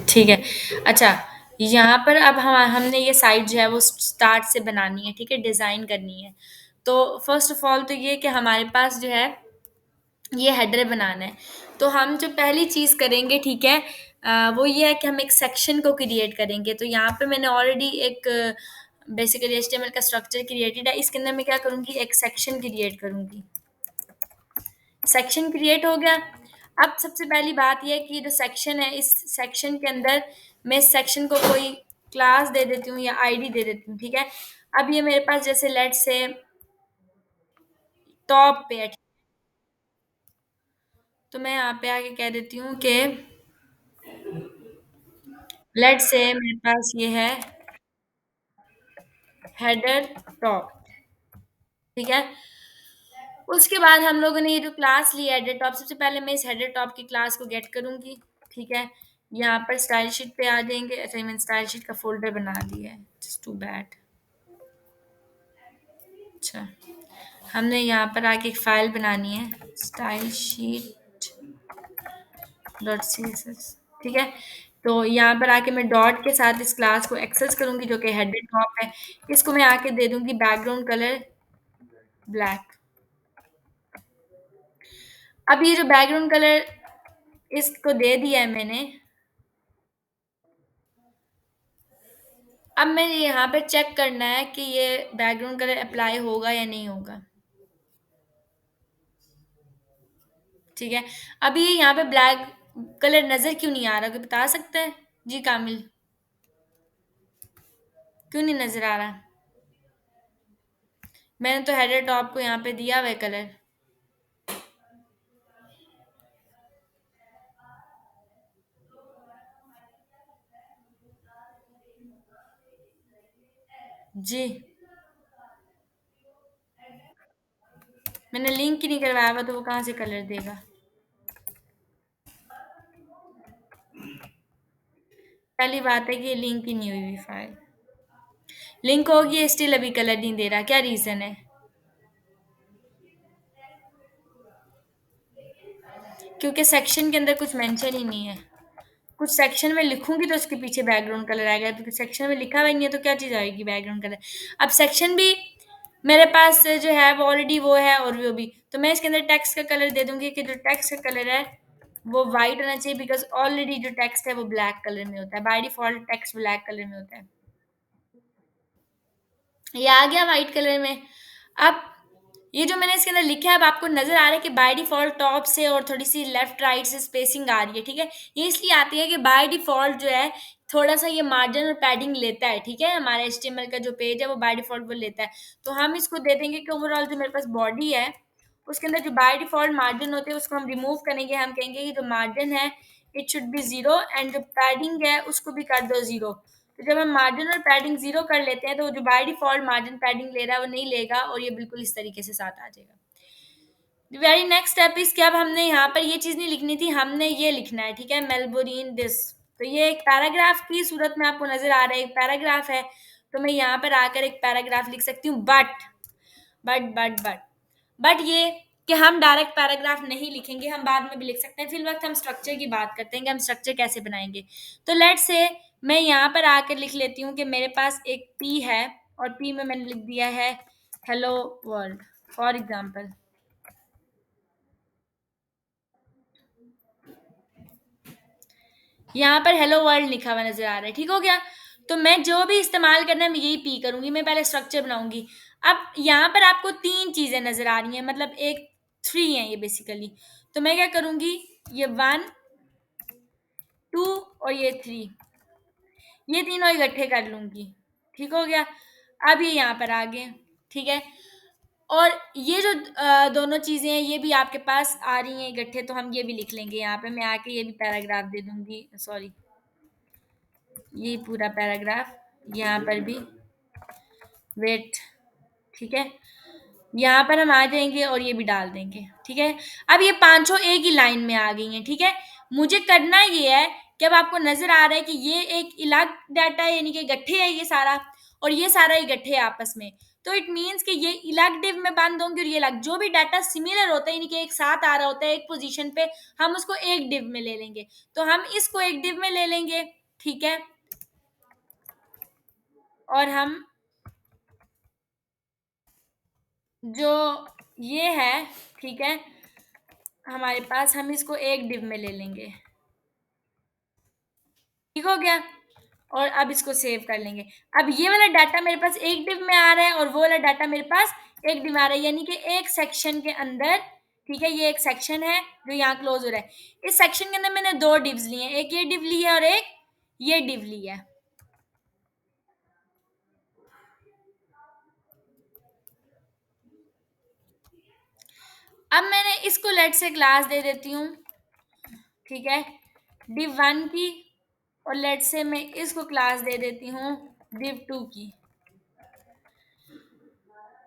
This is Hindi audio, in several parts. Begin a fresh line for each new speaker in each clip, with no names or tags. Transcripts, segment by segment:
ठीक है। अच्छा, यहाँ पर अब हमने ये साइट जो है वो स्टार्ट से बनानी है, ठीक है? डिज़ाइन करनी है। तो फर्स्ट ऑफ ऑल तो ये कि हमारे पास जो है ये हेडर बनाना है। तो हम जो पहली चीज़ करेंगे, ठीक है? वो ये है कि हम एक सेक्शन को क्रिएट करेंगे। तो यहाँ पे मैंने ऑलरेडी एक बेसिकली एचटीएमएल का स्ट्रक्चर क्रिएटेड है। इसके अंदर मैं क्या करूँगी, एक सेक्शन क्रिएट करूँगी। सेक्शन क्रिएट हो गया। अब सबसे पहली बात ये है कि जो सेक्शन है, इस सेक्शन के अंदर मैं इस सेक्शन को कोई क्लास दे देती हूँ या आईडी दे देती हूँ, ठीक है? अब ये मेरे पास जैसे लेट्स से टॉप पे है, तो मैं यहाँ पे आके कह देती हूँ कि लेट्स से मेरे पास ये है हेडर टॉप, ठीक है? उसके बाद हम लोगों ने ये जो क्लास ली है हेडर टॉप, सबसे पहले मैं इस हेडर टॉप की क्लास को गेट करूँगी, ठीक है? यहाँ पर स्टाइल शीट पे आ जाएँगे। अच्छा, मैंने स्टाइल शीट का फ़ोल्डर बना दिया है, जस्ट टू बैड। अच्छा, हमने यहाँ पर आके एक फ़ाइल बनानी है, स्टाइल शीट डॉट सीएसएस, ठीक है? तो यहाँ पर आके मैं डॉट के साथ इस क्लास को एक्सेस करूँगी जो कि हेडर टॉप है। इसको मैं आके दे दूँगी बैकग्राउंड कलर ब्लैक। अब ये जो बैकग्राउंड कलर इसको दे दिया है मैंने, अब मैंने यहाँ पे चेक करना है कि ये बैकग्राउंड कलर अप्लाई होगा या नहीं होगा, ठीक है? अभी यहाँ पे ब्लैक कलर नज़र क्यों नहीं आ रहा, कोई बता सकता है? जी कामिल, क्यों नहीं नज़र आ रहा? मैंने तो हेडर टॉप को यहाँ पे दिया हुआ है कलर। जी, मैंने लिंक ही नहीं करवाया हुआ तो वो कहाँ से कलर देगा? पहली बात है कि ये लिंक ही नहीं हुई हुई फाइल। लिंक होगी स्टिल अभी कलर नहीं दे रहा, क्या रीज़न है? क्योंकि सेक्शन के अंदर कुछ मेंशन ही नहीं है। कुछ सेक्शन में लिखूंगी तो उसके पीछे बैकग्राउंड कलर आएगा, तो सेक्शन में लिखा हुआ ही नहीं है तो क्या चीज़ आएगी बैकग्राउंड कलर? अब सेक्शन भी मेरे पास जो है वो ऑलरेडी वो है और वो भी, तो मैं इसके अंदर टेक्स्ट का कलर दे दूंगी कि जो टेक्स्ट का कलर है वो वाइट होना चाहिए, बिकॉज ऑलरेडी जो टेक्स्ट है वो ब्लैक कलर में होता है, by default text black colour में होता है। ये आ गया वाइट कलर में। अब ये जो मैंने इसके अंदर लिखा है, अब आपको नज़र आ रहा है कि बाय डिफ़ॉल्ट टॉप से और थोड़ी-सी लेफ्ट राइट से स्पेसिंग आ रही है, ठीक है? ये इसलिए आती है कि बाय डिफ़ॉल्ट जो है थोड़ा-सा ये मार्जिन और पैडिंग लेता है, ठीक है? हमारा एचटीएमएल का जो पेज है वो बाय डिफ़ॉल्ट वो लेता है। तो हम इसको दे देंगे कि ओवरऑल जो मेरे पास बॉडी है, उसके अंदर जो बाय डिफ़ॉल्ट मार्जिन होते हैं उसको हम रिमूव करेंगे। हम कहेंगे कि जो मार्जिन है इट शुड बी 0 एंड जो पैडिंग है उसको भी कर दो 0। तो जब हम मार्जिन और पैडिंग 0 कर लेते हैं तो जो बाय डिफ़ॉल्ट मार्जिन पैडिंग ले रहा है वो नहीं लेगा और ये बिल्कुल इस तरीके से साथ आ जाएगा। वेरी नेक्स्ट स्टेप इज़ कि अब हमने यहाँ पर ये चीज़ नहीं लिखनी थी, हमने ये लिखना है, ठीक है? मेल्बोरिन दिस। तो ये एक पैराग्राफ की सूरत में आपको नज़र आ रहा है, एक पैराग्राफ है, तो मैं यहाँ पर आकर एक पैराग्राफ लिख सकती हूँ बट ये कि हम डायरेक्ट पैराग्राफ नहीं लिखेंगे, हम बाद में भी लिख सकते हैं। फिलवक़्त हम स्ट्रक्चर की बात करते हैं कि हम स्ट्रक्चर कैसे बनाएँगे। तो लेट्स से मैं यहाँ पर आकर लिख लेती हूँ कि मेरे पास एक पी है और पी में मैंने लिख दिया है हेलो वर्ल्ड फॉर एग्ज़ाम्पल। यहाँ पर हेलो वर्ल्ड लिखा हुआ नज़र आ रहा है, ठीक हो गया? तो मैं जो भी इस्तेमाल करना है मैं यही पी करूँगी, मैं पहले स्ट्रक्चर बनाऊँगी। अब यहाँ पर आपको 3 चीज़ें नज़र आ रही हैं, मतलब एक 3 हैं ये बेसिकली। तो मैं क्या करूँगी, ये 1, 2 और ये 3, ये तीनों इकट्ठे कर लूँगी, ठीक हो गया? अब ये यहाँ पर आ गए, ठीक है? और ये जो दोनों चीज़ें हैं ये भी आपके पास आ रही हैं इकट्ठे, तो हम ये भी लिख लेंगे यहाँ पे। मैं आके ये भी पैराग्राफ दे दूँगी, सॉरी, ये पूरा पैराग्राफ यहाँ पर भी वेट, ठीक है? यहाँ पर हम आ जाएँगे और ये भी डाल देंगे, ठीक है? अब ये पाँचों एक ही लाइन में आ गई हैं, ठीक है? मुझे करना ये है कि अब आपको नज़र आ रहा है कि ये एक अलग डाटा है, यानी कि गट्ठे है ये सारा और ये सारा ही गट्ठे है आपस में। तो इट मीन्स कि ये अलग div में बंद होंगे और ये अलग। जो भी डाटा सिमिलर होता है यानी कि एक साथ आ रहा होता है एक पोजीशन पे, हम उसको एक div में ले लेंगे। तो हम इसको एक div में ले लेंगे, ठीक है। और हम जो ये है, ठीक है, हमारे पास, हम इसको एक div में ले लेंगे, ठीक हो गया। और अब इसको सेव कर लेंगे। अब ये वाला डाटा मेरे पास एक div में आ रहा है और वो वाला डाटा मेरे पास एक div में आ रहा है, यानी कि एक सेक्शन के अंदर, ठीक है, ये एक सेक्शन है जो यहाँ क्लोज हो रहा है। इस सेक्शन के अंदर मैंने दो divs लिए हैं, एक ये div ली है और एक ये div ली है। अब मैंने इसको लेट से क्लास दे देती हूँ, ठीक है, div1 की, और लेट से मैं इसको क्लास दे देती हूँ div2 की।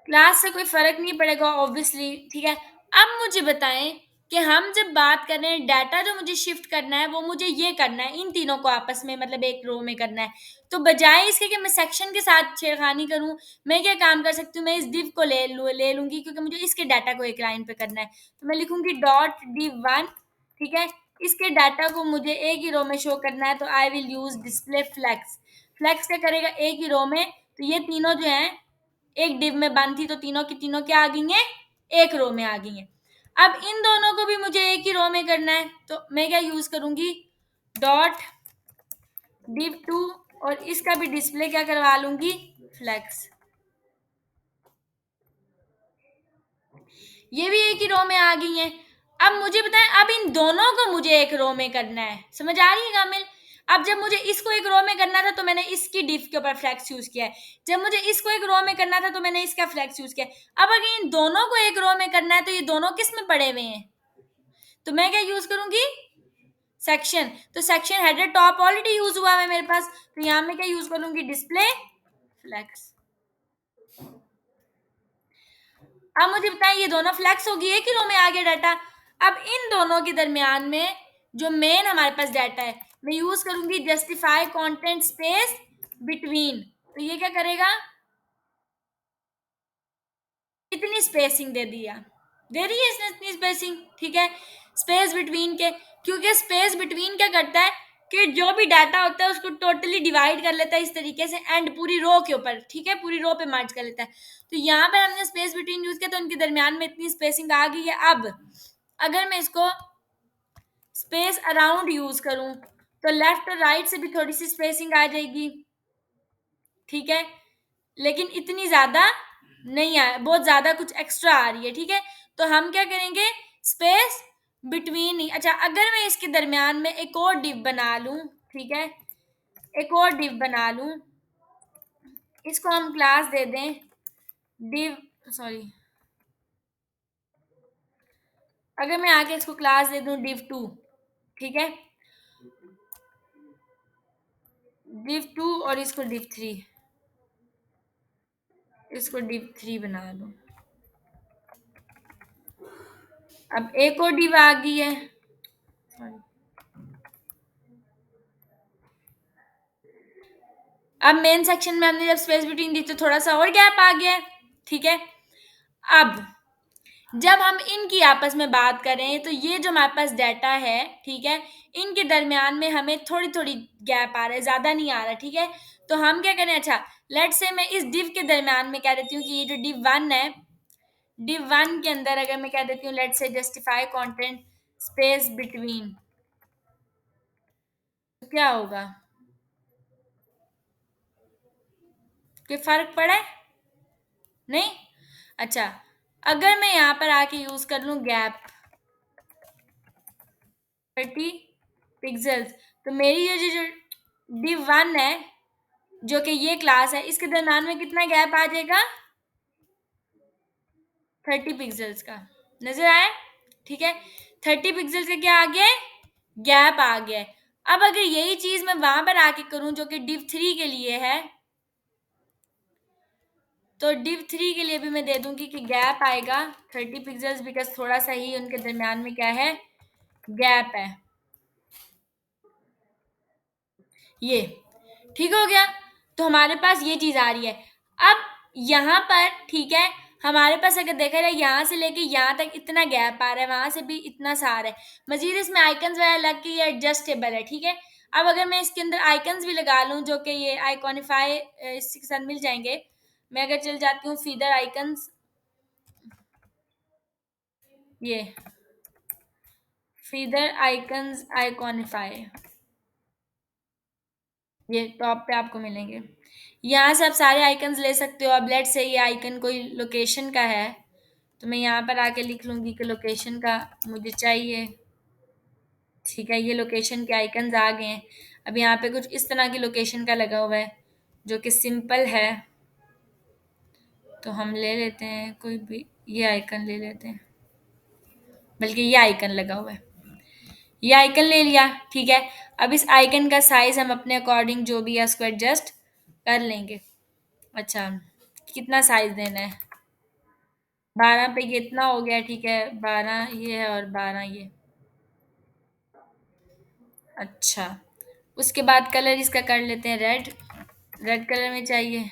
क्लास से कोई फ़र्क नहीं पड़ेगा ऑब्वियसली, ठीक है। अब मुझे बताएं कि हम जब बात कर रहे हैं डाटा जो मुझे शिफ्ट करना है वो मुझे ये करना है, इन तीनों को आपस में मतलब एक रो में करना है। तो बजाय इसके कि मैं सेक्शन के साथ छेड़खानी करूं, मैं क्या काम कर सकती हूँ, मैं इस div को ले लूंगी क्योंकि मुझे इसके डाटा को एक लाइन पे करना है। तो मैं लिखूंगी डॉट div1, ठीक है। इसके डाटा को मुझे एक ही रो में शो करना है, तो I will use display flex. Flex क्या करेगा, एक ही रो में, तो ये तीनों जो हैं एक div में बंद थी, तो तीनों की तीनों क्या आ गई हैं, एक रो में आ गई हैं। अब इन दोनों को भी मुझे एक ही रो में करना है, तो मैं क्या यूज करूंगी, डॉट div2, और इसका भी डिस्प्ले क्या करवा लूंगी, फ्लेक्स। ये भी एक ही रो में आ गई हैं। अब मुझे बताएं, अब इन दोनों को मुझे एक रो में करना है, समझ आ रही है कामिल। अब जब मुझे इसको एक रो में करना था तो मैंने इसकी डिफ के ऊपर फ्लैक्स यूज किया है, जब मुझे इसको एक रो में करना था तो मैंने इसका फ्लैक्स यूज किया है। अब अगर इन दोनों को एक रो में करना है तो ये दोनों किस में पड़े हुए हैं, तो मैं क्या यूज करूंगी, सेक्शन। तो section header top already use हुआ है मेरे पास, तो यहां मैं क्या यूज करूंगी, डिस्प्ले फ्लैक्स। अब मुझे बताएं, ये दोनों फ्लैक्स होगी, एक ही रो में आ गया डाटा। अब इन दोनों के दरमियान में जो मेन हमारे पास डाटा है, मैं यूज करूंगी जस्टिफाई कंटेंट स्पेस बिटवीन। तो ये क्या करेगा, इतनी स्पेसिंग दे दिया, दे रही है इसने इतनी स्पेसिंग, ठीक है, स्पेस बिटवीन के। क्योंकि स्पेस बिटवीन क्या करता है कि जो भी डाटा होता है उसको टोटली डिवाइड कर लेता है इस तरीके से, एंड पूरी रो के ऊपर, ठीक है, पूरी रो पे मर्ज कर लेता है। तो यहाँ पे हमने स्पेस बिटवीन यूज किया तो उनके दरमियान में इतनी स्पेसिंग आ गई है। अब अगर मैं इसको स्पेस अराउंड यूज करूं तो लेफ्ट और राइट से भी थोड़ी सी स्पेसिंग आ जाएगी, ठीक है, लेकिन इतनी ज्यादा नहीं आ, बहुत ज्यादा कुछ एक्स्ट्रा आ रही है, ठीक है। तो हम क्या करेंगे, स्पेस बिटवीन ही, अच्छा अगर मैं इसके दरमियान में एक और डिव बना लूं, ठीक है, एक और डिव बना लूं, इसको हम क्लास दे दें डिव, सॉरी, अगर मैं आके इसको क्लास दे दूं div2, ठीक है, div2, और इसको div3, इसको div3 बना दूं। अब एक और डिव आ गई है, सॉरी, अब मेन सेक्शन में हमने जब स्पेस बिटवीन दी तो थोड़ा सा और गैप आ गया है, ठीक है। अब जब हम इनकी आपस में बात करें तो ये जो हमारे पास डाटा है, ठीक है, इनके दरमियान में हमें थोड़ी थोड़ी गैप आ रहा है, ज्यादा नहीं आ रहा, ठीक है। तो हम क्या करें, अच्छा लेट से मैं इस डिव के दरमियान में कह देती हूँ कि ये जो div1 है, div1 के अंदर अगर मैं कह देती हूँ लेट से जस्टिफाई कंटेंट स्पेस बिटवीन, तो क्या होगा, कोई फर्क पड़ा है, नहीं। अच्छा अगर मैं यहाँ पर आके यूज कर लूँ गैप 30 पिक्सल्स, तो मेरी ये जो div1 है जो कि ये क्लास है, इसके दरम्यान में कितना गैप आ जाएगा, 30 पिक्सल्स का, नजर आया, ठीक है। 30 पिक्सल्स का क्या आ गया, गैप आ गया। अब अगर यही चीज मैं वहां पर आके करूं जो कि div3 के लिए है, तो div3 के लिए भी मैं दे दूंगी कि गैप आएगा 30 पिक्सल्स, बिकॉज थोड़ा सा ही उनके दरमियान में क्या है, गैप है, ये ठीक हो गया। तो हमारे पास ये चीज आ रही है। अब यहाँ पर ठीक है, हमारे पास अगर देखा जाए यहाँ से लेके यहाँ तक इतना गैप आ रहा है, वहां से भी इतना सा आ रहा है। मजीद इसमें आइकन्स वगैरह लग के ये एडजस्टेबल है, ठीक है। अब अगर मैं इसके अंदर आइकन्स भी लगा लूँ जो कि ये आइकॉनिफाई इसके साथ मिल जाएंगे। मैं अगर चल जाती हूँ फीदर आइकन्स, ये फीदर आइकन्स आइकॉनिफाई, ये टॉप पे आपको मिलेंगे। यहाँ से आप सारे आइकन्स ले सकते हो। अब लेट से ये आइकन कोई लोकेशन का है, तो मैं यहाँ पर आके लिख लूँगी कि लोकेशन का मुझे चाहिए, ठीक है। ये लोकेशन के आइकन्स आ गए हैं। अब यहाँ पे कुछ इस तरह की लोकेशन का लगा हुआ है जो कि सिंपल है, तो हम ले लेते हैं कोई भी, ये आइकन ले लेते हैं, बल्कि ये आइकन लगा हुआ है, ये आइकन ले लिया, ठीक है। अब इस आइकन का साइज हम अपने अकॉर्डिंग जो भी है उसको एडजस्ट कर लेंगे। अच्छा, कितना साइज देना है? 12 पे ये इतना हो गया, ठीक है। 12 ये है और 12 ये। अच्छा, उसके बाद कलर इसका कर लेते हैं रेड। रेड कलर में चाहिए,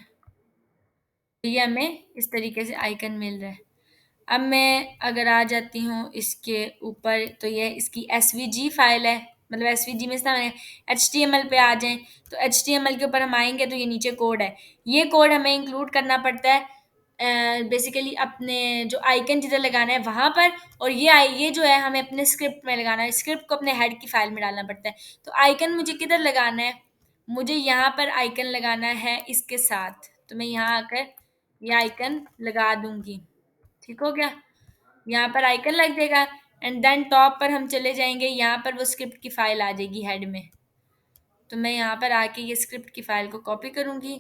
तो ये हमें इस तरीके से आइकन मिल रहा है। अब मैं अगर आ जाती हूँ इसके ऊपर, तो ये इसकी एसवीजी फाइल है, मतलब एसवीजी में इस्तेमाल एचटीएमएल पे आ जाएं, तो एचटीएमएल के ऊपर हम आएंगे तो ये नीचे कोड है। ये कोड हमें इंक्लूड करना पड़ता है बेसिकली अपने जो आइकन जिधर लगाना है वहाँ पर, और ये जो है हमें अपने स्क्रिप्ट में लगाना है। स्क्रिप्ट को अपने हेड की फाइल में डालना पड़ता है। तो आइकन मुझे किधर लगाना है? मुझे यहाँ पर आइकन लगाना है इसके साथ, तो मैं यहाँ आकर ये आइकन लगा दूंगी, ठीक हो गया। यहाँ पर आइकन लग जाएगा एंड देन टॉप पर हम चले जाएंगे, यहाँ पर वो स्क्रिप्ट की फाइल आ जाएगी हेड में। तो मैं यहाँ पर आके ये स्क्रिप्ट की फाइल को कॉपी करूँगी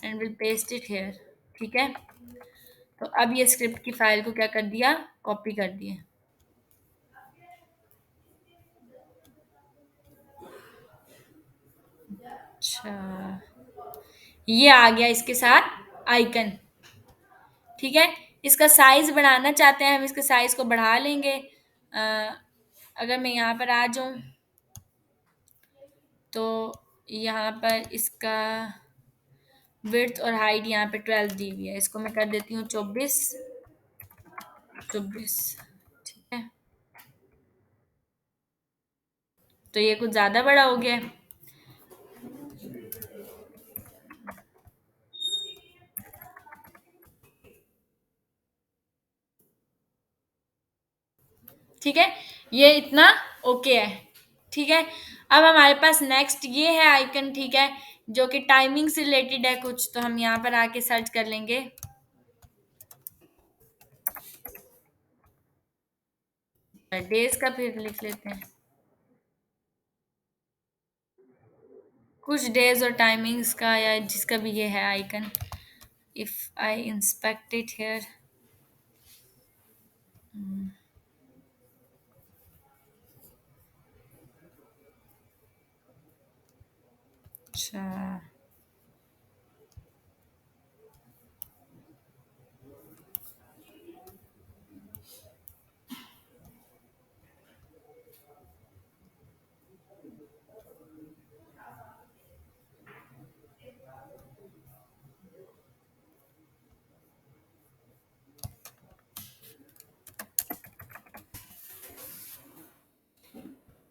and will paste it here, ठीक है। तो अब ये स्क्रिप्ट की फाइल को क्या कर दिया, कॉपी कर दिया। अच्छा, ये आ गया इसके साथ आइकन, ठीक है। इसका साइज बढ़ाना चाहते हैं हम, इसके साइज को बढ़ा लेंगे। अगर मैं यहाँ पर आ जाऊँ तो यहाँ पर इसका विड्थ और हाइट यहाँ पे 12 दी हुई है, इसको मैं कर देती हूँ 24। 24, ठीक है। तो ये कुछ ज़्यादा बड़ा हो गया है, ठीक है। ये इतना ओके है, ठीक है। अब हमारे पास नेक्स्ट ये है आइकन, ठीक है, जो कि टाइमिंग से रिलेटेड है कुछ, तो हम यहाँ पर आके सर्च कर लेंगे। डेज का फिर लिख लेते हैं, कुछ डेज और टाइमिंग्स का, या जिसका भी ये है icon. If I inspect it here, अच्छा,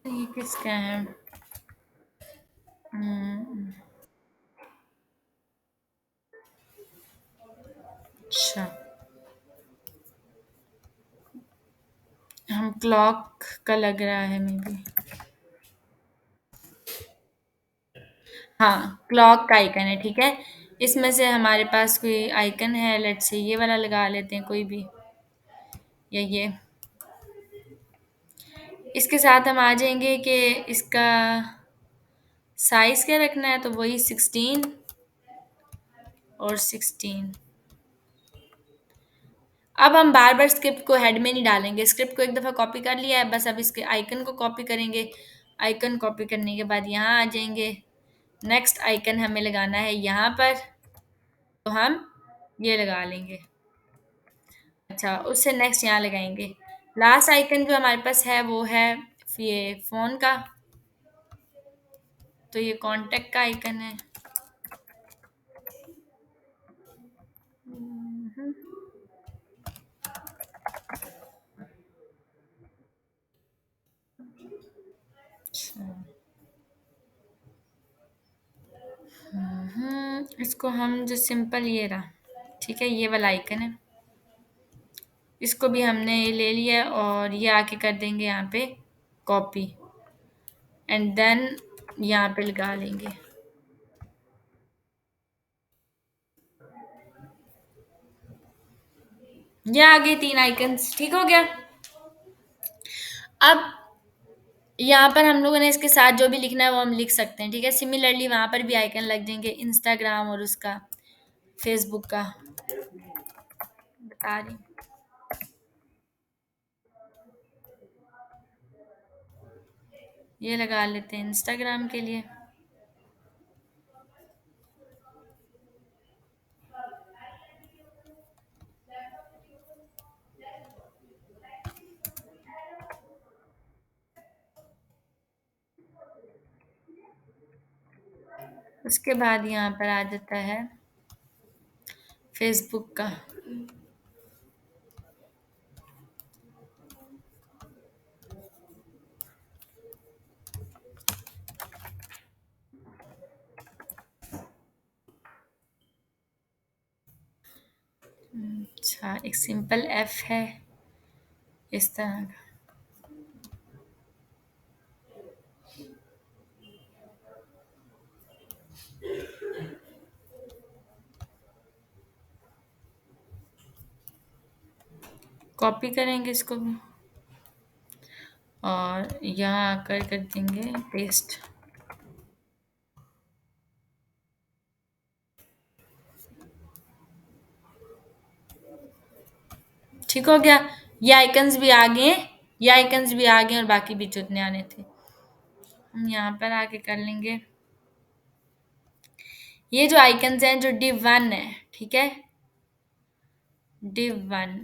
ये किसका है? हम्म, अच्छा, हम क्लॉक का लग रहा है मे बी। हाँ, क्लॉक का आइकन है, ठीक है। इसमें से हमारे पास कोई आइकन है, लेट्स से ये वाला लगा लेते हैं कोई भी, या ये। इसके साथ हम आ जाएंगे कि इसका साइज क्या रखना है, तो वही 16 और 16। अब हम बार बार स्क्रिप्ट को हेड में नहीं डालेंगे, स्क्रिप्ट को एक दफ़ा कॉपी कर लिया है, बस अब इसके आइकन को कॉपी करेंगे। आइकन कॉपी करने के बाद यहाँ आ जाएंगे। नेक्स्ट आइकन हमें लगाना है यहाँ पर, तो हम ये लगा लेंगे। अच्छा, उससे नेक्स्ट यहाँ लगाएंगे। लास्ट आइकन जो हमारे पास है वो है ये फ़ोन का, तो ये कॉन्टैक्ट का आइकन है। अच्छा। इसको हम जो सिंपल ये रहा, ठीक है, ये वाला आइकन है, इसको भी हमने ये ले लिया और ये आके कर देंगे यहाँ पे कॉपी, एंड देन यहाँ पे लगा लेंगे। ये आ गए 3 आइकन्स, ठीक हो गया। अब यहाँ पर हम लोगों ने इसके साथ जो भी लिखना है वो हम लिख सकते हैं, ठीक है। सिमिलरली वहाँ पर भी आइकन लग जाएंगे, इंस्टाग्राम और उसका फेसबुक का, बता रही हूँ। ये लगा लेते हैं इंस्टाग्राम के लिए। उसके बाद यहाँ पर आ जाता है फेसबुक का। अच्छा, एक सिंपल एफ है इस तरह का। कॉपी करेंगे इसको भी और यहाँ आकर कर देंगे पेस्ट। ठीक हो गया। ये आइकन्स भी आ गए, ये आइकन्स भी आ गए और बाकी भी जितने आने थे हम यहाँ पर आके कर लेंगे। ये जो आइकन्स हैं जो div 1 है, ठीक है, div 1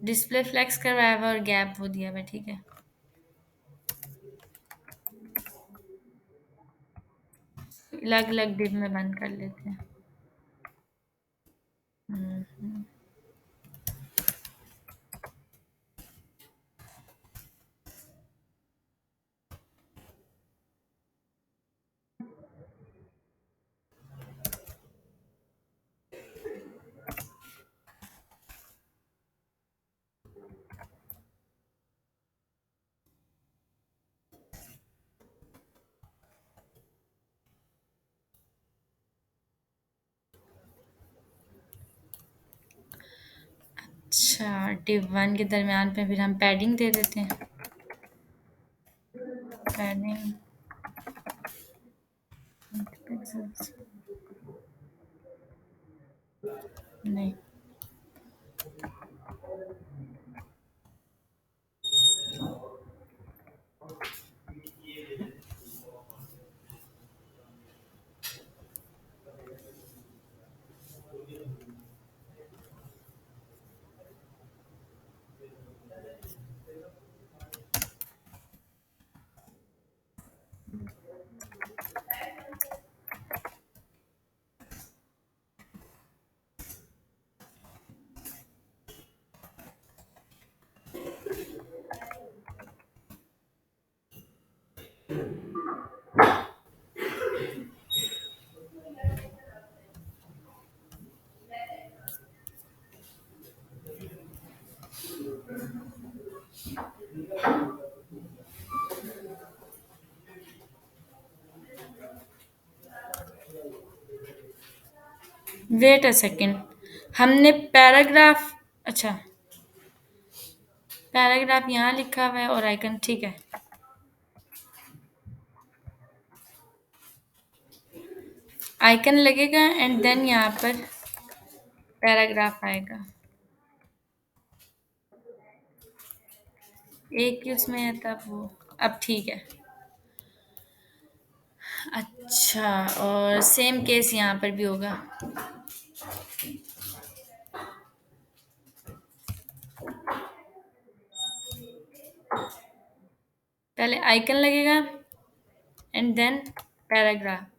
डिस्प्ले फ्लेक्स करवाया हुआ और गैप वो दिया हुआ है, ठीक है। अलग अलग डिव में बंद कर लेते हैं। हम्म। अच्छा, div 1 के दरमियान पे फिर हम पैडिंग दे देते हैं। पैडिंग पिक्सेल्स नहीं। वेट अ सेकेंड, हमने पैराग्राफ, अच्छा, पैराग्राफ यहाँ लिखा हुआ है और आइकन, ठीक है। आइकन लगेगा एंड देन यहाँ पर पैराग्राफ आएगा। एक ही उसमें है तब वो, अब ठीक है। अच्छा, और सेम केस यहाँ पर भी होगा। पहले आइकन लगेगा एंड देन पैराग्राफ।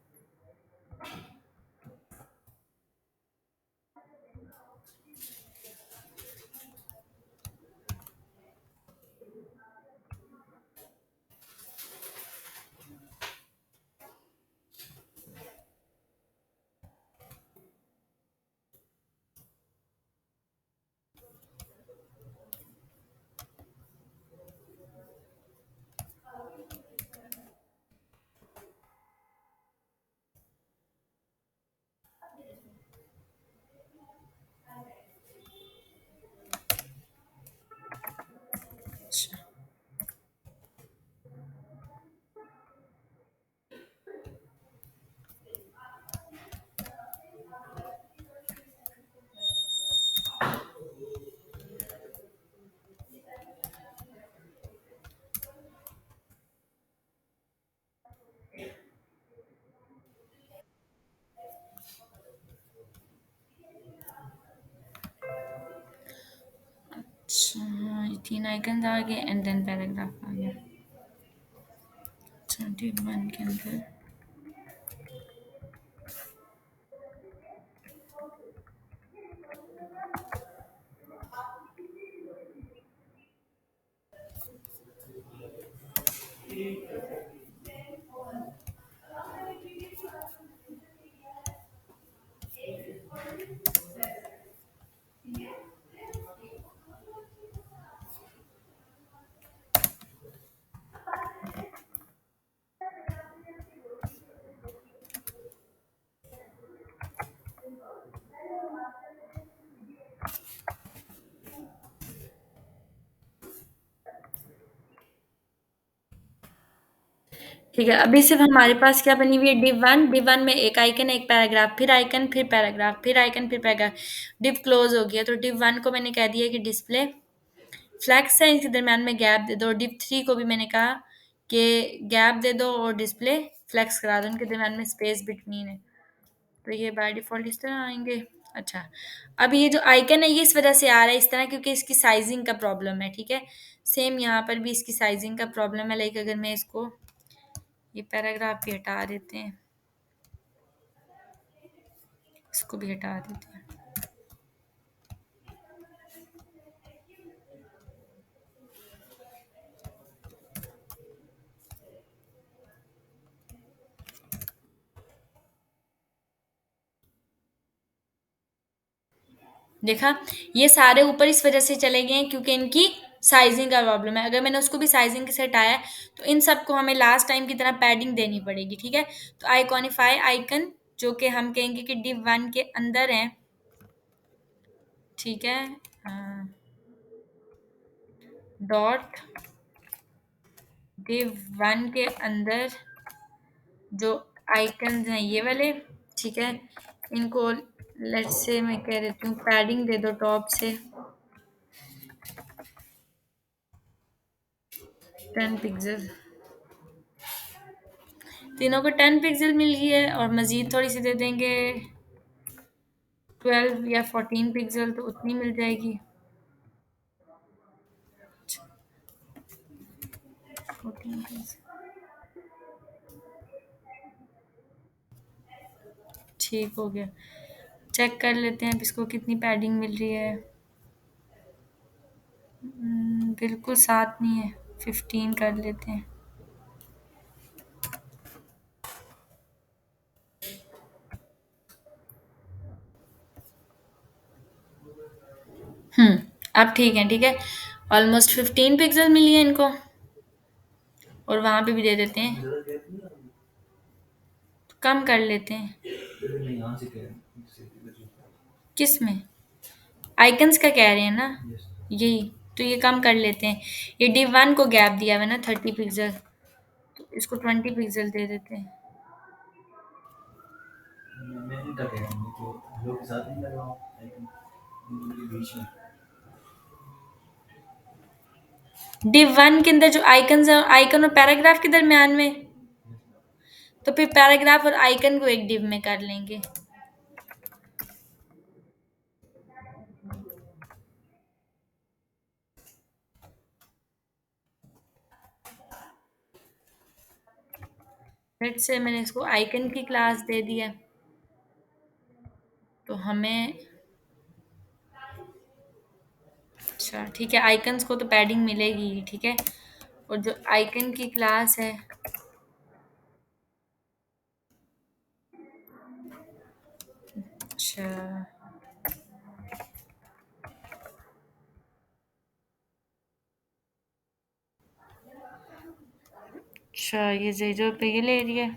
ये 3 आइकन्स आ गए एंड देन पैराग्राफ आ गया। अच्छा div 1 के अंदर ठीक है, अभी सिर्फ़ हमारे पास क्या बनी हुई है डिव 1 में एक आइकन, एक पैराग्राफ, फिर आइकन, फिर पैराग्राफ, फिर आइकन, फिर पैराग्राफ। डिव क्लोज़ हो गया, तो डिव 1 को मैंने कह दिया कि डिस्प्ले फ्लेक्स है, इनके दरमियान में गैप दे दो। डिव 3 को भी मैंने कहा कि गैप दे दो और डिस्प्ले फ्लेक्स करा दो, इनके दरमियान में स्पेस बिटवीन है। तो ये बाय डिफ़ॉल्ट इस तरह आएँगे। अच्छा, अब ये जो आइकन है ये इस वज़ह से आ रहा है इस तरह क्योंकि इसकी साइज़िंग का प्रॉब्लम है, ठीक है? सेम यहाँ पर भी इसकी साइज़िंग का प्रॉब्लम है, लाइक अगर मैं इसको ये पैराग्राफ भी हटा देते हैं, इसको भी हटा देते हैं। देखा? ये सारे ऊपर इस वज़ह से चले गए हैं क्योंकि इनकी साइज़िंग का प्रॉब्लम है। अगर मैंने उसको भी साइज़िंग से हटाया है, तो इन सबको हमें लास्ट टाइम की तरह पैडिंग देनी पड़ेगी, ठीक है? तो आइकॉनिफ़ाई आइकन जो कि हम कहेंगे कि div 1 के अंदर हैं, ठीक है? डॉट div 1 के अंदर जो आइकन्स हैं ये वाले, ठीक है? इनको लेट्स से मैं कह देती हूँ पैडिंग दे दो टॉप से 10 पिक्सल। तीनों को 10 पिक्सल मिल गई है और मज़ीद थोड़ी-सी दे देंगे 12 या 14 पिक्सल तो उतनी मिल जाएगी। 14 पिक्सल ठीक हो गया। चेक कर लेते हैं अब इसको कितनी पैडिंग मिल रही है। बिल्कुल 7 नहीं है, 15 कर लेते हैं। हुँ, अब ठीक है। ऑलमोस्ट 15 पिक्सल मिली है इनको और वहाँ पे भी दे देते हैं। कम कर लेते हैं। किसमें? आइकन्स का कह रहे हैं ना? यही, तो ये कम कर लेते हैं। ये div 1 को गैप दिया हुआ है ना 30 पिक्सल, तो इसको 20 पिक्सल दे देते हैं। div 1 के अंदर जो आइकन्स हैं, आइकन और पैराग्राफ के दरमियान में, तो फिर पैराग्राफ और आइकन को एक div में कर लेंगे। लेट्स से मैंने इसको आइकन की क्लास दे दिया, तो हमें अच्छा ठीक है, आइकन्स को तो पैडिंग मिलेगी ही, ठीक है? और जो आइकन की क्लास है अच्छा, अच्छा ये ज़ेरो पे ये ले रही है।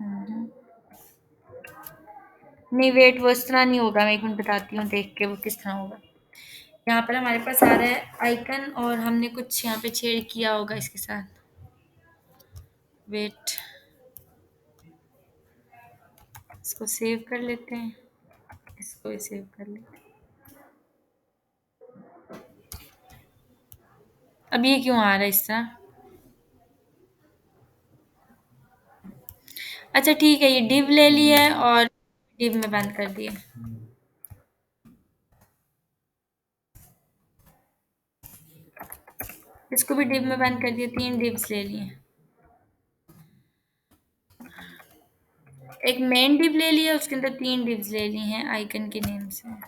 हुँ। नहीं वेट वो इस तरह नहीं होगा, मैं 1 मिनट बताती हूँ देख के वो किस तरह होगा। यहाँ पर हमारे पास आ रहा है आइकन और हमने कुछ यहाँ पे छेड़ किया होगा इसके साथ। वेट इसको सेव कर लेते हैं, इसको भी सेव कर लेते हैं। अब ये क्यों आ रहा है इस तरह? अच्छा ठीक है, ये डिव ले लिया है और डिव में बंद कर दिया। इसको भी डिव में बंद कर दिया, 3 डिव्स ले लिए। एक मेन डिव ले लिया, उसके अंदर 3 डिव्स ले ली हैं आइकन के नेम से।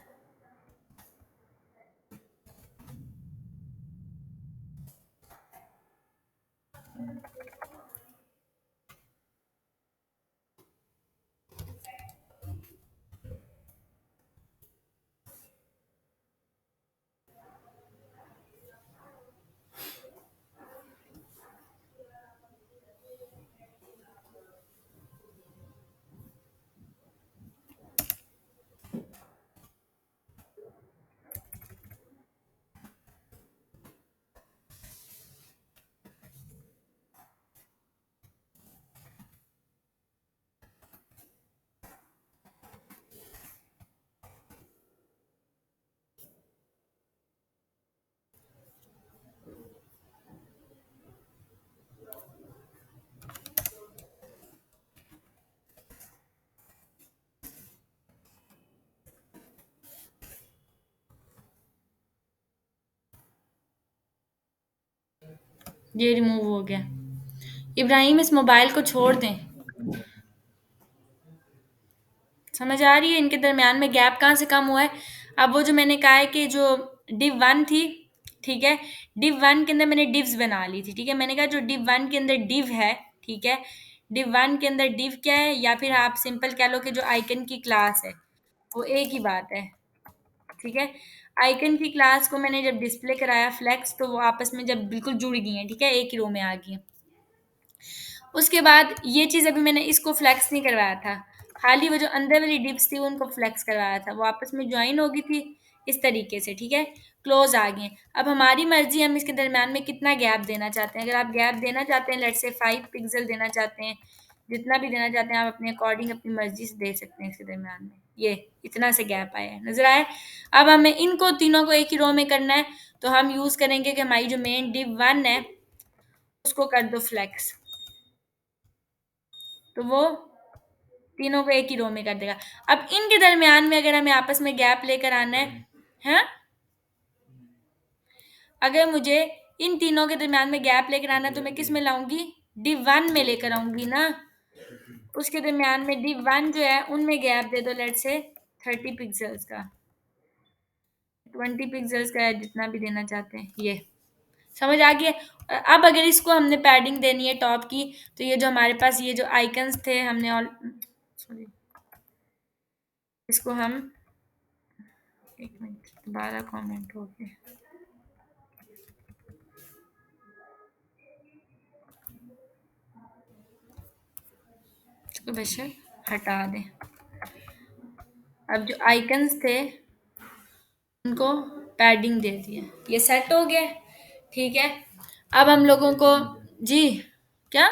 ये रिमूव हो गया। इब्राहिम इस मोबाइल को छोड़ दें। समझ आ रही है इनके दरमियान में गैप कहाँ से कम हुआ है? अब वो जो मैंने कहा है कि जो डिव 1 थी, ठीक है? डिव 1 के अंदर मैंने डिव्स बना ली थी, ठीक है? मैंने कहा जो डिव 1 के अंदर डिव है, ठीक है? डिव 1 के अंदर डिव क्या है, या फिर आप सिंपल कह लो कि जो आइकन की क्लास है, वो एक ही बात है, ठीक है? आइकन की क्लास को मैंने जब डिस्प्ले कराया फ्लेक्स, तो वो आपस में जब बिल्कुल जुड़ गई हैं, ठीक है? एक ही रो में आ गई हैं। उसके बाद ये चीज़ अभी मैंने इसको फ्लेक्स नहीं करवाया था, खाली वो जो अंदर वाली डिप्स थी उनको फ्लेक्स करवाया था, वो आपस में जॉइन हो गई थी इस तरीके से, ठीक है? क्लोज आ गई हैं। अब हमारी मर्जी, हम इसके दरमियान में कितना गैप देना चाहते हैं। अगर आप गैप देना चाहते हैं, लेट्स से 5 पिक्सल देना चाहते हैं, जितना भी देना चाहते हैं आप अपने अकॉर्डिंग अपनी मर्जी से दे सकते हैं इसके दरमियान में। ये इतना से गैप आया है, नजर आया? अब हमें इनको तीनों को एक ही रो में करना है, तो हम यूज करेंगे कि हमारी जो मेन डिव 1 है उसको कर दो फ्लेक्स, तो वो तीनों को एक ही रो में कर देगा। अब इनके दरमियान में अगर हमें आपस में गैप लेकर आना है, हाँ, अगर मुझे इन तीनों के दरमियान में गैप लेकर आना है, तो मैं किस में लाऊंगी? डिव 1 में लेकर आऊंगी ना। उसके दरमियान में डिव 1 जो है उनमें गैप दे दो, लेट्स से 30 पिक्सल्स का, 20 पिक्सल्स का है, जितना भी देना चाहते हैं। ये समझ आ गया? अब अगर इसको हमने पैडिंग देनी है टॉप की, तो ये जो हमारे पास ये जो आइकन्स थे हमने ऑल, सॉरी, इसको हम, एक मिनट, दोबारा कमेंट हो गया, इसको बेशक हटा दें। अब जो आइकन्स थे उनको पैडिंग दे दिया, ये सेट हो गया, ठीक है? अब हम लोगों को, जी, क्या?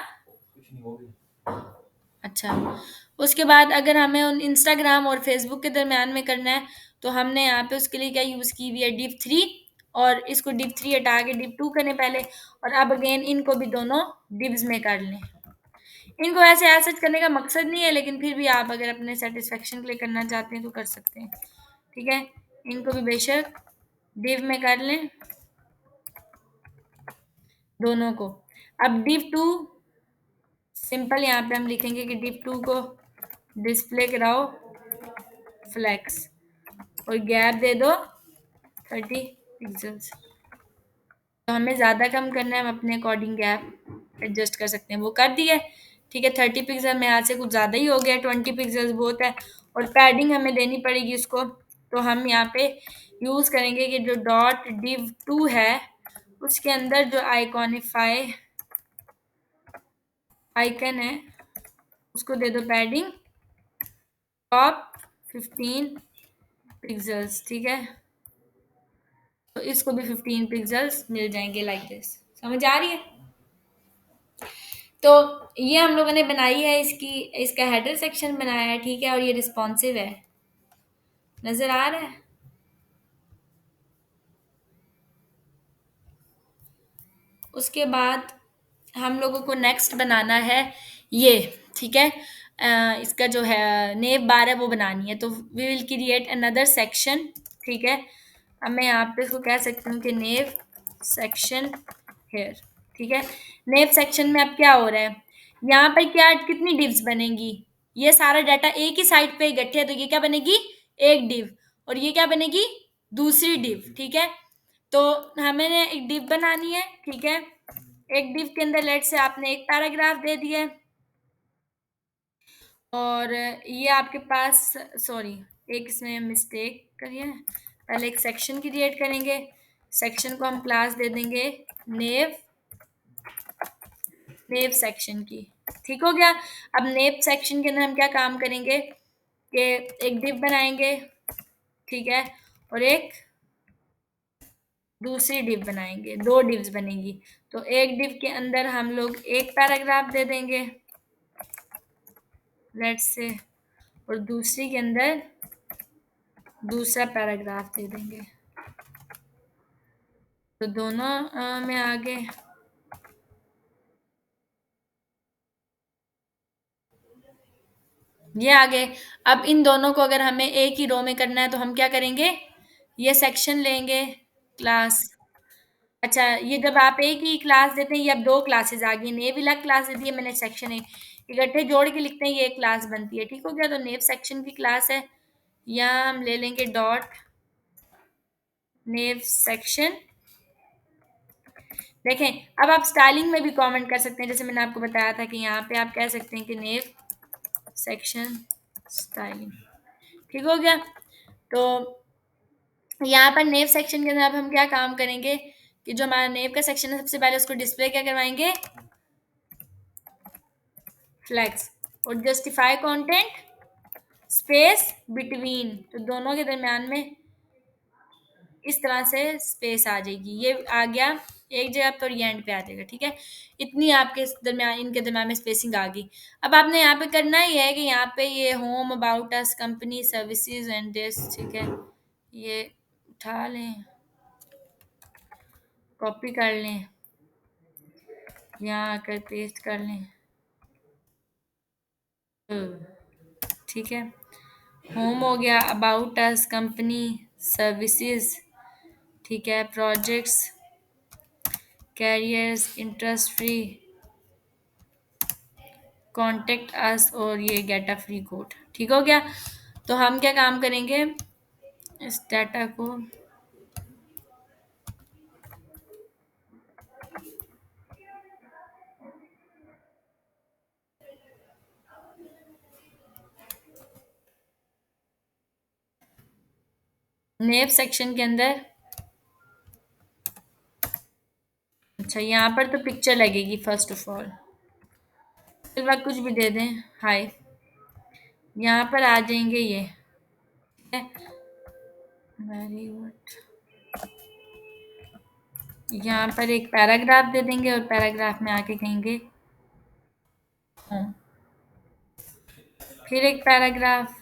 अच्छा, उसके बाद अगर हमें उन इंस्टाग्राम और फेसबुक के दरमियान में करना है, तो हमने यहाँ पे उसके लिए क्या यूज़ की हुई है? डिव 3, और इसको डिव 3 हटा के डिव 2 करें पहले, और अब अगेन इनको भी दोनों डिव्स में कर लें। इनको ऐसे ऐसे करने का मकसद नहीं है, लेकिन फिर भी आप अगर अपने सेटिस्फेक्शन के लिए करना चाहते हैं तो कर सकते हैं, ठीक है? इनको भी बेशक डिव में कर लें, दोनों को। अब डिव 2 सिंपल यहाँ पे हम लिखेंगे कि डिव 2 को डिस्प्ले कराओ फ्लेक्स, और गैप दे दो 30 पिक्सल्स। तो हमें ज़्यादा कम करना है, हम अपने अकॉर्डिंग गैप एडजस्ट कर सकते हैं, वो कर दिया है, ठीक है? 30 पिक्सल में आज से कुछ ज़्यादा ही हो गया, 20 पिक्सल्स बहुत है, और पैडिंग हमें देनी पड़ेगी उसको। तो हम यहाँ पे यूज़ करेंगे कि जो डॉट डिव 2 है उसके अंदर जो आइकॉनिफाई आइकन है उसको दे दो पैडिंग टॉप 15 पिक्सल्स, ठीक है? तो इसको भी 15 पिक्सल्स मिल जाएंगे, लाइक दिस। समझ आ रही है? तो ये हम लोगों ने बनाई है, इसका हेडर सेक्शन बनाया है, ठीक है? और ये रिस्पॉन्सिव है, नजर आ रहा है? उसके बाद हम लोगों को नेक्स्ट बनाना है ये, ठीक है? इसका जो है नेव बार है वो बनानी है, तो we will create another section, ठीक है? अब मैं यहाँ पे इसको कह सकती हूँ कि नेव सेक्शन हेयर, ठीक है। नेव सेक्शन में अब क्या हो रहा है, यहाँ पर क्या कितनी डिव्स बनेंगी, ये सारा डाटा एक ही साइड पे इकट्ठे है, तो ये क्या बनेगी, एक डिव, और ये क्या बनेगी, दूसरी डिव, ठीक है। तो हमें एक डिव बनानी है, ठीक है। एक डिव के अंदर लेट से आपने एक पैराग्राफ दे दिया है, और ये आपके पास, सॉरी, एक इसमें मिस्टेक करिए, पहले एक सेक्शन क्रिएट करेंगे, सेक्शन को हम क्लास दे देंगे नेव, नेव सेक्शन की, ठीक हो गया। अब नेव सेक्शन के अंदर हम क्या काम करेंगे कि एक डिव बनाएंगे, ठीक है, और एक दूसरी डिव बनाएंगे, दो डिव्स बनेगी। तो एक डिव के अंदर हम लोग एक पैराग्राफ दे देंगे लेट्स से, और दूसरी के अंदर दूसरा पैराग्राफ दे देंगे, तो दोनों में आगे, ये आगे। अब इन दोनों को अगर हमें एक ही रो में करना है तो हम क्या करेंगे, ये सेक्शन लेंगे, क्लास, अच्छा ये जब आप एक ही क्लास देते हैं, ये अब दो क्लासेस आ गई, नेव अलग क्लास दे दी है मैंने, सेक्शन एक, इकट्ठे जोड़ के लिखते हैं, ये एक क्लास बनती है, ठीक हो गया। तो नेव सेक्शन की क्लास है, यहाँ हम ले लेंगे डॉट नेव सेक्शन। देखें अब आप स्टाइलिंग में भी कमेंट कर सकते हैं, जैसे मैंने आपको बताया था कि यहाँ पे आप कह सकते हैं कि नेव सेक्शन स्टाइलिंग, ठीक हो गया। तो यहाँ पर नेव सेक्शन के अंदर अब हम क्या काम करेंगे कि जो हमारा नेव का सेक्शन है, सबसे पहले उसको डिस्प्ले क्या करवाएंगे, फ्लैग्स, और जस्टिफाई कंटेंट स्पेस बिटवीन, तो दोनों के दरमियान में इस तरह से स्पेस आ जाएगी, ये आ गया एक जगह पर, ये एंड पे आ जाएगा, ठीक है। इतनी आपके दरमियान, इनके दरमियान में स्पेसिंग आ गई। अब आपने यहाँ पे करना ही है कि यहाँ पे ये home, about us, company, services and this, ठीक है, ये उठा लें, कॉपी कर लें, यहाँ आकर पेस्ट कर लें, ठीक है। होम हो गया, अबाउट अस, कंपनी, सर्विसेज, ठीक है, projects, carriers, interest free, contact us, और ये गेट अ फ्री कोड, ठीक हो गया। तो हम क्या काम करेंगे, इस डाटा को नेव सेक्शन के अंदर, अच्छा यहाँ पर तो पिक्चर लगेगी फर्स्ट ऑफ ऑल, फिर वह कुछ भी दे दें, हाय, यहाँ पर आ जाएंगे ये, ठीक है, वेरी गुड, यहाँ पर एक पैराग्राफ दे देंगे, और पैराग्राफ में आके कहेंगे होम, फिर एक पैराग्राफ,